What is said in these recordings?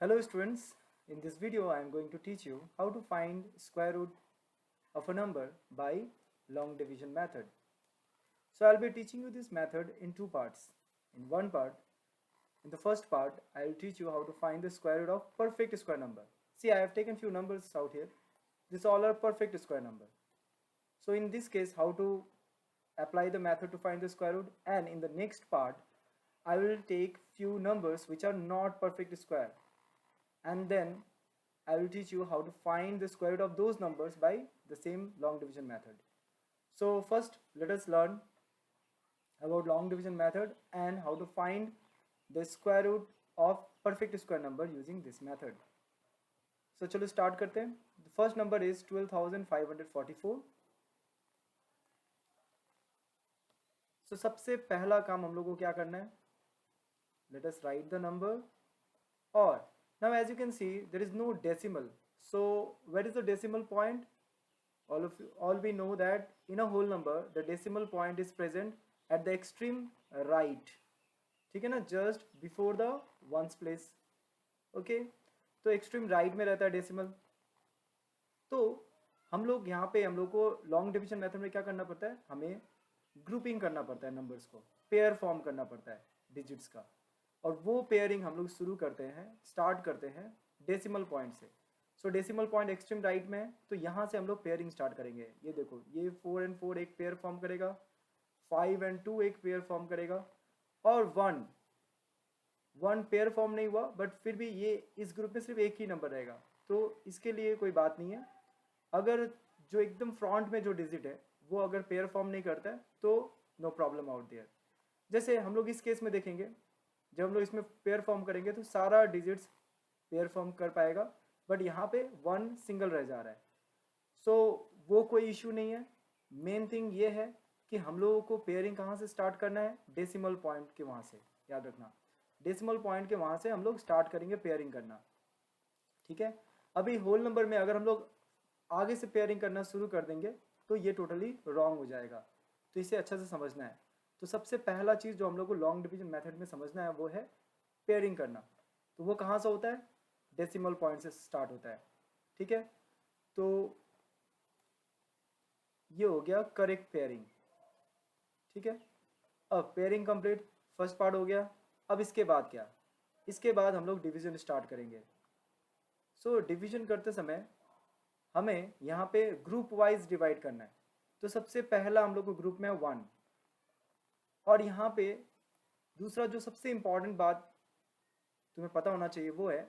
Hello students, in this video I am going to teach you how to find square root of a number by long division method. So I'll be teaching you this method in two parts. In the first part, I will teach you how to find the square root of perfect square number. See, I have taken few numbers out here. These all are perfect square number. So in this case, how to apply the method to find the square root, and in the next part, I will take few numbers which are not perfect square, and then I will teach you how to find the square root of those numbers by the same long division method. So first let us learn about long division method and how to find the square root of perfect square number using this method. So चलो start करते हैं. The first number is 12,544. So सबसे पहला काम हम लोग को क्या करना है? Let us write the number. Or now as you can see there is no decimal. So where is the decimal point? All we know that in a whole number the decimal point is present at the extreme right, ठीक है ना, just before the ones place. Okay, तो extreme right में रहता है decimal. तो हम लोग यहाँ पे हम लोग को लॉन्ग डिवीजन मेथड में क्या करना पड़ता है, हमें ग्रुपिंग करना पड़ता है, नंबर्स को पेयर फॉर्म करना पड़ता है डिजिट्स का. और वो पेयरिंग हम लोग शुरू करते हैं, स्टार्ट करते हैं डेसिमल पॉइंट से. सो डेसिमल पॉइंट एक्सट्रीम राइट में है, तो यहाँ से हम लोग पेयरिंग स्टार्ट करेंगे. ये देखो, ये 4 and 4 एक पेयर फॉर्म करेगा, 5 and 2 एक पेयर फॉर्म करेगा, और 1 पेयर फॉर्म नहीं हुआ, बट फिर भी ये इस ग्रुप में सिर्फ एक ही नंबर रहेगा, तो इसके लिए कोई बात नहीं है. अगर जो एकदम फ्रंट में जो डिजिट है वो अगर पेयर फॉर्म नहीं करता है तो नो प्रॉब्लम आउट देयर. जैसे हम लोग इस केस में देखेंगे, जब हम लोग इसमें पेयर फॉर्म करेंगे तो सारा डिजिट्स पेयर फॉर्म कर पाएगा, बट यहाँ पे 1 सिंगल रह जा रहा है. सो वो कोई इशू नहीं है. मेन थिंग ये है कि हम लोगों को पेयरिंग कहाँ से स्टार्ट करना है, डेसिमल पॉइंट के वहाँ से. याद रखना, डेसिमल पॉइंट के वहाँ से हम लोग स्टार्ट करेंगे पेयरिंग करना, ठीक है. अभी होल नंबर में अगर हम लोग आगे से पेयरिंग करना शुरू कर देंगे तो ये टोटली रॉन्ग हो जाएगा, तो इसे अच्छा से समझना है. तो सबसे पहला चीज़ जो हम लोग को लॉन्ग डिवीजन मेथड में समझना है वो है पेयरिंग करना. तो वो कहाँ से होता है, डेसिमल पॉइंट से स्टार्ट होता है, ठीक है. तो ये हो गया करेक्ट पेयरिंग, ठीक है. अब पेयरिंग कंप्लीट, फर्स्ट पार्ट हो गया. अब इसके बाद क्या, इसके बाद हम लोग डिवीजन स्टार्ट करेंगे. सो डिवीजन करते समय हमें यहाँ पे ग्रुप वाइज डिवाइड करना है. तो सबसे पहला हम लोग को ग्रुप में 1. और यहाँ पे दूसरा जो सबसे इम्पॉर्टेंट बात तुम्हें पता होना चाहिए वो है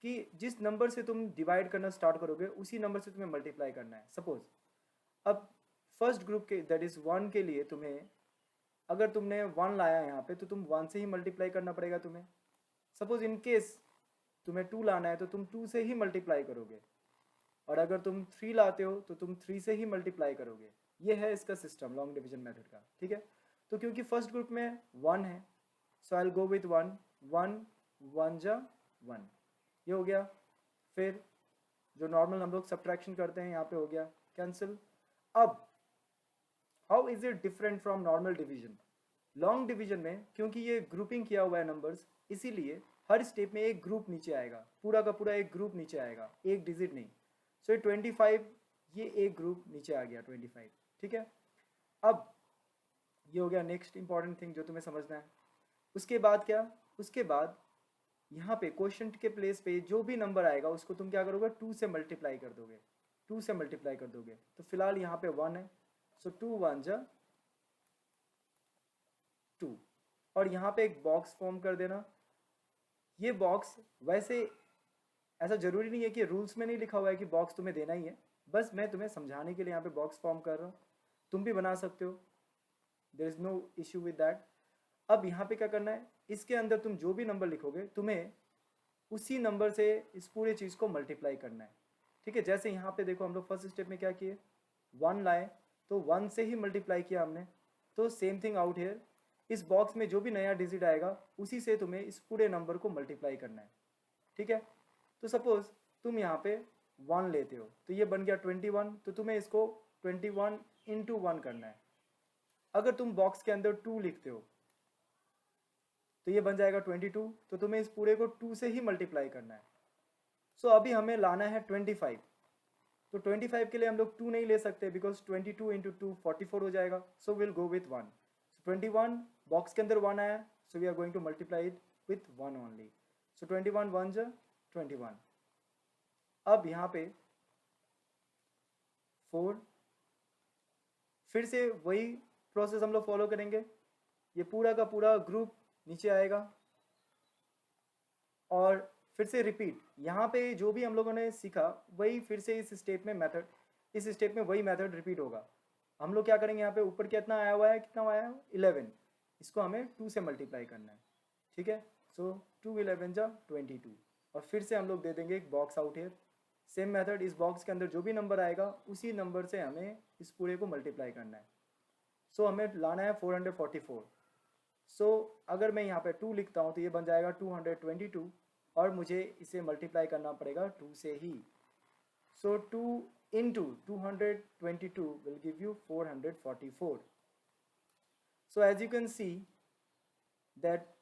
कि जिस नंबर से तुम डिवाइड करना स्टार्ट करोगे उसी नंबर से तुम्हें मल्टीप्लाई करना है. सपोज अब फर्स्ट ग्रुप के दैट इज़ 1 के लिए तुम्हें, अगर तुमने 1 लाया यहाँ पे तो तुम 1 से ही मल्टीप्लाई करना पड़ेगा तुम्हें. सपोज इन केस तुम्हें 2 लाना है तो तुम 2 से ही मल्टीप्लाई करोगे, और अगर तुम 3 लाते हो तो तुम 3 से ही मल्टीप्लाई करोगे. ये है इसका सिस्टम लॉन्ग डिवीजन मेथड का, ठीक है. तो क्योंकि फर्स्ट ग्रुप में 1 है, सो आई विल गो विथ 1. 1 1 जा 1, ये हो गया. फिर जो नॉर्मल हम लोग सब्ट्रैक्शन करते हैं यहाँ पे हो गया कैंसिल. अब how is it different from normal division. Long division में क्योंकि ये ग्रुपिंग किया हुआ है नंबर्स, इसीलिए हर स्टेप में एक ग्रुप नीचे आएगा, पूरा का पूरा एक ग्रुप नीचे आएगा, एक डिजिट नहीं. सो ये 25, ये एक ग्रुप नीचे आ गया 25, ठीक है. अब ये हो गया नेक्स्ट इंपॉर्टेंट थिंग जो तुम्हें समझना है. उसके बाद क्या, उसके बाद यहाँ पे क्वेश्चन के प्लेस पे जो भी नंबर आएगा उसको तुम क्या करोगे, 2 से मल्टीप्लाई कर दोगे. 2 से मल्टीप्लाई कर दोगे. तो फिलहाल यहाँ पे 1 है, सो 2 1 जा 2. और यहाँ पे एक बॉक्स फॉर्म कर देना. ये बॉक्स वैसे ऐसा जरूरी नहीं है कि रूल्स में नहीं लिखा हुआ है कि बॉक्स तुम्हें देना ही है, बस मैं तुम्हें समझाने के लिए यहाँ पे बॉक्स फॉर्म कर रहा हूँ. तुम भी बना सकते हो, there is no issue with that. अब यहाँ पे क्या करना है, इसके अंदर तुम जो भी नंबर लिखोगे तुम्हें उसी नंबर से इस पूरे चीज़ को मल्टीप्लाई करना है, ठीक है. जैसे यहाँ पे देखो हम लोग फर्स्ट स्टेप में क्या किए, 1 लाए तो 1 से ही मल्टीप्लाई किया हमने. तो सेम थिंग आउट हेयर, इस बॉक्स में जो भी नया डिजिट आएगा उसी से तुम्हें इस पूरे नंबर को मल्टीप्लाई करना है, ठीक है. तो सपोज तुम यहाँ पे 1 लेते हो तो ये बन गया 21, तो तुम्हें इसको 21 into 1 करना है. अगर तुम बॉक्स के अंदर 2 लिखते हो तो ये बन जाएगा 22, तो तुम्हें इस पूरे को 2 से ही मल्टीप्लाई करना है। सो अभी हमें लाना है 25, तो 25 के लिए हम लोग 2 नहीं ले सकते बिकॉज 22 इंटू 2 44 हो जाएगा, so will go with 1। 21 box के अंदर 1 आया, so we are going to multiply it with 1 only. So 21 1 जा 21। अब यहाँ पे 4, फिर से वही प्रोसेस हम लोग फॉलो करेंगे। ये पूरा का पूरा ग्रुप नीचे आएगा और फिर से रिपीट। यहाँ पे जो भी हम लोगों ने सीखा वही फिर से इस स्टेप में मेथड, इस स्टेप में वही मेथड रिपीट होगा। हम लोग क्या करेंगे, यहाँ पे ऊपर कितना आया हुआ है, कितना आया है 11, इसको हमें 2 से मल्टीप्लाई करना है, ठीक है। सो 2 11 जा 22, और फिर से हम लोग दे देंगे एक box out here. Same method, इस बॉक्स के अंदर जो भी नंबर आएगा उसी नंबर से हमें इस पूरे को मल्टीप्लाई करना है। सो हमें लाना है 444। सो अगर मैं यहाँ पे 2 लिखता हूँ तो ये बन जाएगा 222, और मुझे इसे मल्टीप्लाई करना पड़ेगा 2 से ही। सो 2 into 222 will give you 444. So as you can see that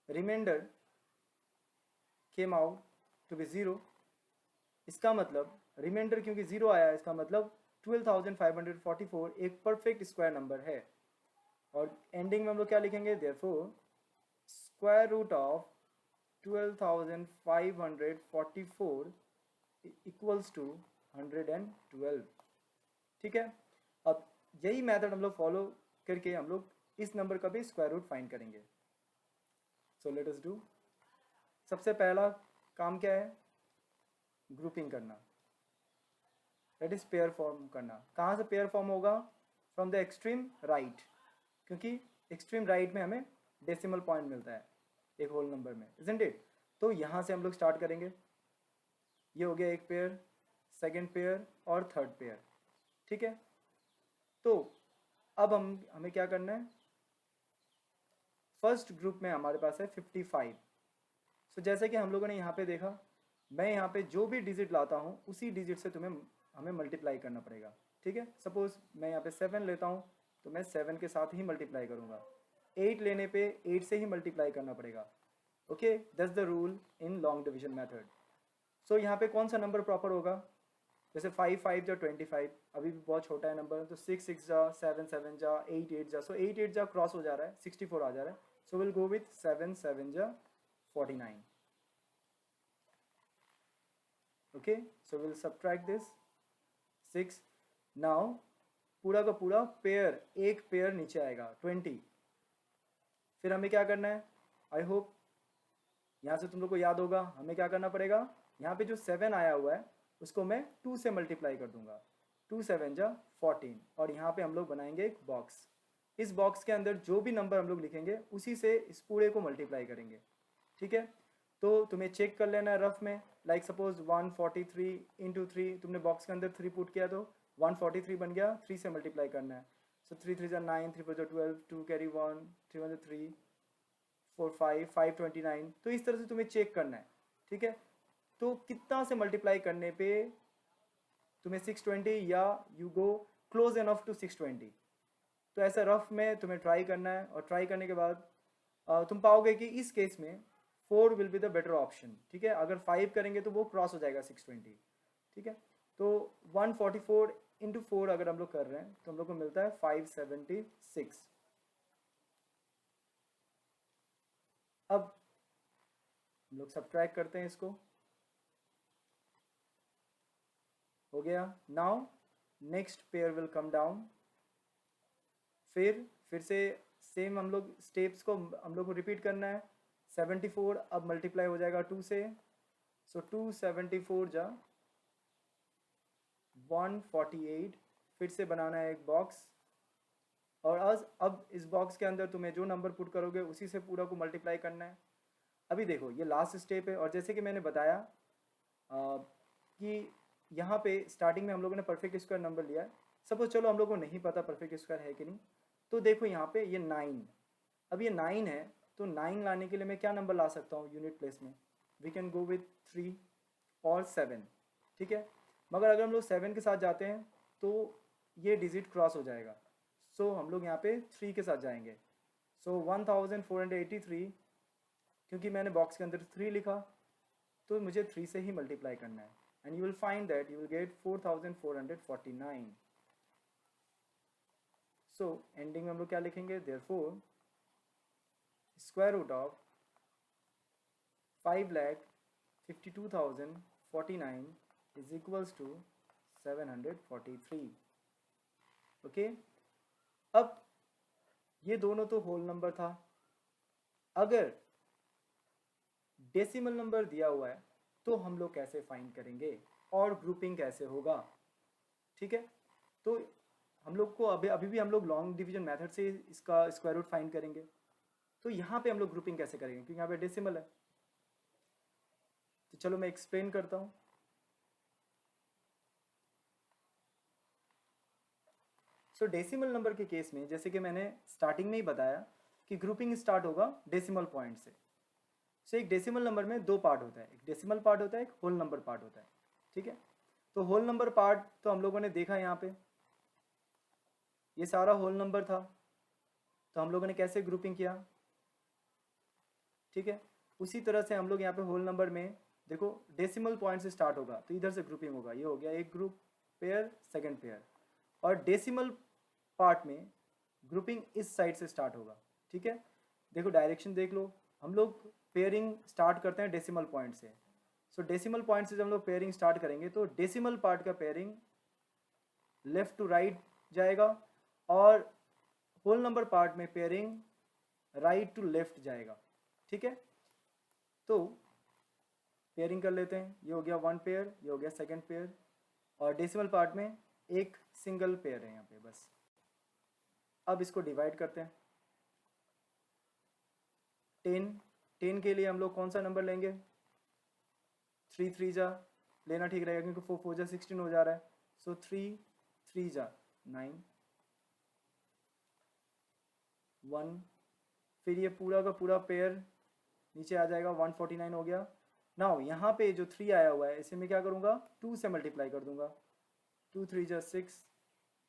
remainder came out to be 0। इसका मतलब रिमाइंडर क्योंकि 0 आया, इसका मतलब 12,544 एक परफेक्ट स्क्वायर नंबर है। और एंडिंग में हम लोग क्या लिखेंगे, therefore square root of 12,544 equals to 112, ठीक है। अब यही मेथड हम लोग फॉलो करके हम लोग इस नंबर का भी स्क्वायर रूट फाइंड करेंगे। So let us do. सबसे पहला काम क्या है, ग्रुपिंग करना, दैट इज पेयर फॉर्म करना। कहाँ से पेयर फॉर्म होगा, फ्रॉम द एक्सट्रीम राइट, क्योंकि एक्सट्रीम राइट में हमें डेसिमल पॉइंट मिलता है एक होल नंबर में, इजंट इट। तो यहाँ से हम लोग स्टार्ट करेंगे। ये हो गया एक पेयर, सेकेंड पेयर और थर्ड पेयर, ठीक है। तो अब हमें क्या करना है, फर्स्ट ग्रुप में हमारे पास है 55। सो जैसे कि हम लोगों ने यहाँ पे देखा, मैं यहाँ पे जो भी डिजिट लाता हूँ उसी डिजिट से हमें मल्टीप्लाई करना पड़ेगा, ठीक है। सपोज मैं यहाँ पे 7 लेता हूँ तो मैं 7 के साथ ही मल्टीप्लाई करूँगा। 8 लेने पे 8 से ही मल्टीप्लाई करना पड़ेगा, okay. That's the rule in long division method. So यहाँ पे कौन सा नंबर प्रॉपर होगा, जैसे 5 5 जा 25, अभी भी बहुत छोटा है नंबर, तो 6 6 जा 7 7 जा 8 8 जा, सो 8 8 जा क्रॉस हो जा रहा है, 64 आ जा रहा है। सो विल गो विथ 7 7 जा 49, okay. So will subtract this 6। Now पूरा का पूरा पेयर, एक पेयर नीचे आएगा 20। फिर हमें क्या करना है, आई होप यहाँ से तुम लोग को याद होगा, हमें क्या करना पड़ेगा, यहाँ पे जो 7 आया हुआ है उसको मैं 2 से मल्टीप्लाई कर दूंगा, 2 7 जा 14, और यहाँ पे हम लोग बनाएंगे एक बॉक्स। इस बॉक्स के अंदर जो भी नंबर हम लोग लिखेंगे उसी से इस पूरे को मल्टीप्लाई करेंगे, ठीक है। तो तुम्हें चेक कर लेना है रफ में, लाइक सपोज 143 इंटू 3, तुमने बॉक्स के अंदर 3 पुट किया तो 143 बन गया, 3 से मल्टीप्लाई करना है। सो 3 3 जा 9, 3 4 जा 12, 2 कैरी 1, 3 1 जा 3, 4 5 5 29। तो इस तरह से तुम्हें चेक करना है, ठीक है। तो कितना से मल्टीप्लाई करने पे तुम्हें 620, या you go close enough to 620। तो ऐसा रफ में तुम्हें ट्राई करना है, और ट्राई करने के बाद तुम पाओगे कि इस केस में 4 will be the better option, ठीक है। अगर 5 करेंगे तो वो क्रॉस हो जाएगा 620, ठीक है। तो 144 इंटू 4 अगर हम लोग कर रहे हैं तो हम लोग को मिलता है 576। अब हम लोग सब्ट्रैक्ट करते हैं इसको, हो गया। Now next pair will come down. फिर से सेम हम लोग स्टेप्स को हम लोग को रिपीट करना है। 74 अब मल्टीप्लाई हो जाएगा 2 से, सो 274 जा 148। फिर से बनाना है एक बॉक्स, और अब इस बॉक्स के अंदर तुम्हें जो नंबर पुट करोगे उसी से पूरा को मल्टीप्लाई करना है। अभी देखो ये लास्ट स्टेप है, और जैसे कि मैंने बताया कि यहाँ पे स्टार्टिंग में हम लोगों ने परफेक्ट स्क्वायर नंबर लिया है। सपोज चलो हम लोग को नहीं पता परफेक्ट स्क्वायर है कि नहीं, तो देखो यहाँ पे ये 9, अब ये 9 है, तो 9 लाने के लिए मैं क्या नंबर ला सकता हूँ यूनिट प्लेस में, वी कैन गो विथ 3 और 7, ठीक है। मगर अगर हम लोग 7 के साथ जाते हैं तो ये डिजिट क्रॉस हो जाएगा, सो हम लोग यहाँ पे 3 के साथ जाएंगे। सो 1483, क्योंकि मैंने बॉक्स के अंदर 3 लिखा तो मुझे 3 से ही मल्टीप्लाई करना है, and you will find that you will get 4449. So ending में हम लोग क्या लिखेंगे, therefore square root of 5,52,049 is equals to 743. Okay, अब ये दोनों तो होल नंबर था, अगर डेसिमल नंबर दिया हुआ है तो हम लोग कैसे फाइंड करेंगे और ग्रुपिंग कैसे होगा. ठीक है, तो हम लोग को अभी भी हम लोग लॉन्ग डिवीजन मेथड से इसका स्क्वायर रूट फाइंड करेंगे. तो यहाँ पे हम लोग ग्रुपिंग कैसे करेंगे, क्योंकि यहाँ पे डेसिमल है. तो चलो मैं एक्सप्लेन करता हूँ. सो डेसिमल नंबर के केस में जैसे कि मैंने स्टार्टिंग में ही बताया कि ग्रुपिंग स्टार्ट होगा डेसिमल पॉइंट से. सो एक डेसिमल नंबर में दो पार्ट होता है, एक डेसिमल पार्ट होता है, एक होल नंबर पार्ट होता है. ठीक है, तो होल नंबर पार्ट तो हम लोगों ने देखा यहाँ पे, ये सारा होल नंबर था, तो हम लोगों ने कैसे ग्रुपिंग किया. ठीक है, उसी तरह से हम लोग यहाँ पे होल नंबर में देखो डेसिमल पॉइंट से स्टार्ट होगा तो इधर से ग्रुपिंग होगा, ये हो गया एक ग्रुप पेयर, सेकंड पेयर. और डेसिमल पार्ट में ग्रुपिंग इस साइड से स्टार्ट होगा. ठीक है, देखो डायरेक्शन देख लो, हम लोग पेयरिंग स्टार्ट करते हैं डेसिमल पॉइंट से. सो डेसिमल पॉइंट से जब हम लोग पेयरिंग स्टार्ट करेंगे तो डेसिमल पार्ट का पेयरिंग लेफ्ट टू राइट जाएगा और होल नंबर पार्ट में पेयरिंग राइट टू लेफ्ट जाएगा. ठीक है, तो पेयरिंग कर लेते हैं, ये हो गया वन पेयर, ये हो गया सेकंड पेयर, और डेसिमल पार्ट में एक सिंगल पेयर है यहाँ पे बस. अब इसको डिवाइड करते हैं. 10 के लिए हम लोग कौन सा नंबर लेंगे, 3 3 जा लेना ठीक रहेगा, क्योंकि 4 4 जा 16 हो जा रहा है. सो 3 3 जा 9, 1, फिर ये पूरा का पूरा पेयर नीचे आ जाएगा, 149 हो गया. नाउ यहाँ पे जो 3 आया हुआ है इसे मैं क्या करूँगा, 2 से मल्टीप्लाई कर दूंगा, 2 3 जा 6,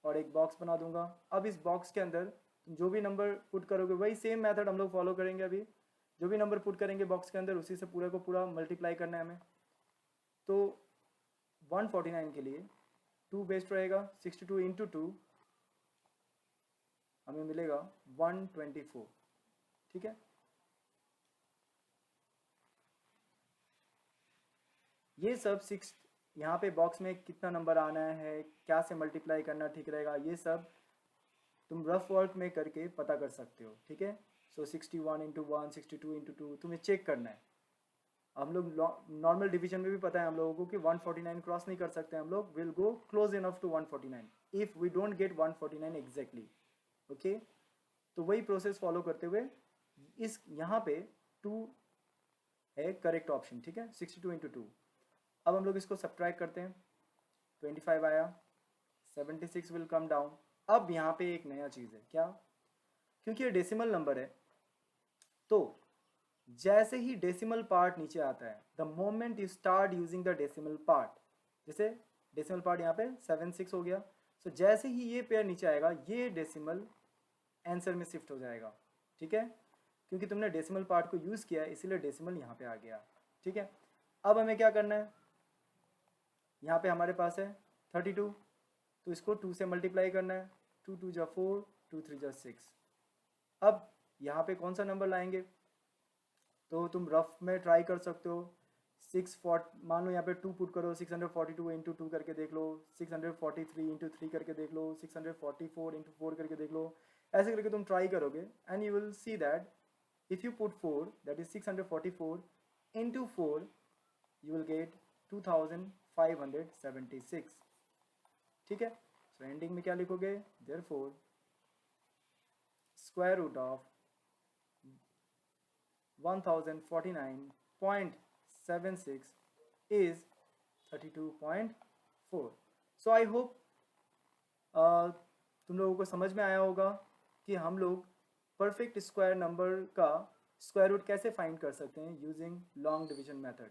और एक बॉक्स बना दूंगा. अब इस बॉक्स के अंदर तुम जो भी नंबर पुट करोगे वही सेम मेथड हम लोग फॉलो करेंगे. अभी जो भी नंबर पुट करेंगे बॉक्स के अंदर उसी से पूरा को पूरा मल्टीप्लाई करना है हमें. तो 149 के लिए 2 बेस्ट रहेगा, 62 इंटू 2 हमें मिलेगा 124. ठीक है, ये सब 6 यहाँ पे बॉक्स में कितना नंबर आना है, क्या से मल्टीप्लाई करना ठीक रहेगा, ये सब तुम रफ वर्क में करके पता कर सकते हो. ठीक है, सो 61 इंटू 1, 62 इंटू 2 तुम्हें चेक करना है. हम लोग नॉर्मल डिवीजन में भी पता है हम लोगों को कि 149 क्रॉस नहीं कर सकते हम लोग, will go close enough to 149 if we don't get 149 exactly. Okay, तो वही प्रोसेस फॉलो करते हुए इस यहाँ पे 2 है करेक्ट ऑप्शन. ठीक है, 62 इंटू 2. अब हम लोग इसको सब्ट्रैक्ट करते हैं, 25 आया, 76 विल कम डाउन. अब यहाँ पे एक नया चीज़ है, क्या, क्योंकि ये डेसिमल नंबर है तो जैसे ही डेसिमल पार्ट नीचे आता है, the moment you start using the decimal part, जैसे डेसिमल पार्ट यहाँ पे 76 हो गया, सो जैसे ही ये पेयर नीचे आएगा ये डेसिमल आंसर में शिफ्ट हो जाएगा. ठीक है, क्योंकि तुमने डेसिमल पार्ट को यूज़ किया है इसीलिए डेसिमल यहाँ पे आ गया. ठीक है, अब हमें क्या करना है, यहाँ पे हमारे पास है 32, तो इसको 2 से मल्टीप्लाई करना है, 2 2 जा 4, 2 3 जा 6. अब यहाँ पे कौन सा नंबर लाएंगे, तो तुम रफ में ट्राई कर सकते हो. 6 मान लो यहाँ पे 2 पुट करो, 642 इंटू 2 करके देख लो, 643 इंटू 3 करके देख लो, 644 इंटू 4 करके देख लो. ऐसे करके तुम ट्राई करोगे and you will see that if you put 4 that is 644 into 4 you will get 2576. ठीक है, सो एंडिंग में क्या लिखोगे, therefore square root of 1049.76 is 32.4. So I hope तुम लोगों को समझ में आया होगा कि हम लोग परफेक्ट स्क्वायर नंबर का स्क्वायर रूट कैसे फाइंड कर सकते हैं यूजिंग लॉन्ग डिवीजन मेथड.